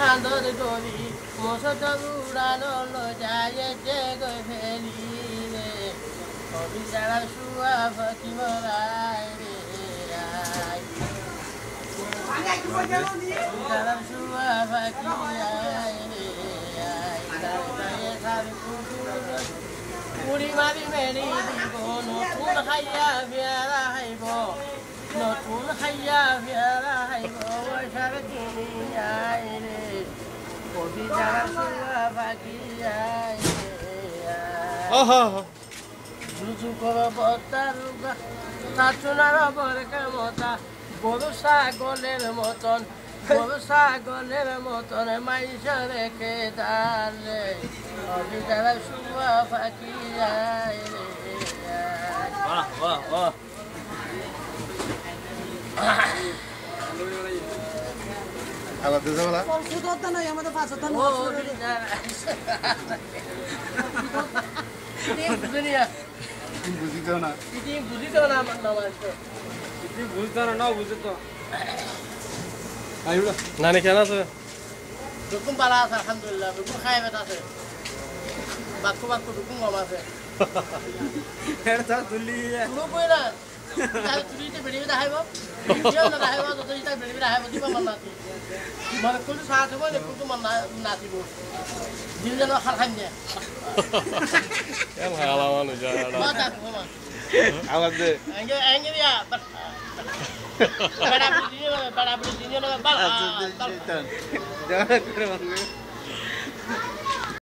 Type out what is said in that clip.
চাঁদর দড়ি মশত উড়ানো যায় যে গো ফেলি রে অভিযারা শুয়া ফাঁকি মরায় রে অভিযারা শুয়া ফাঁকি আয় রে উড়ি মারি মেরি দিব নতুন হাইয়া বেড়া হাইব নতুন হাইয়া বেড়া হাইব সারা দুনিয়ায় রে অভিযারা শুয়া ফাঁকি আয় জুজু কর বতারুগা নাচুনার বর কামতা গরু ছাগলের মতন গরু ছাগলের মতন মাইস রেখে দালে অভিযারা শুয়া ফাঁকি আয় রে আলাদা যাওয়া সুদত্তা নাই আমাদের পাঁচটা ও দুনিয়া বুঝিত না বুঝিত না আমার নাম আছে বুঝতো না বুঝে তো নানি কেন আছে দুকুম পালা আছে আলহামদুলিল্লাহ দুকুম খাই বেটা আছে বাক্কু বাক্কু দুকুম কম আছে এটা তুলি কোনো কই না তাই তুলিতে বেড়ি দেখাইব কেউ না দেখাইব যত ইটা বেড়ি দেখাইব দিব মন নাতি মানে কোন সাথ হবে না কোন মন নাতিব দিন যেন খাল খাই না কেন হালা মানুষ মা তা কমা আওয়াজ দে আঙ্গে দিয়া bada beli dinyo na bal jangan kira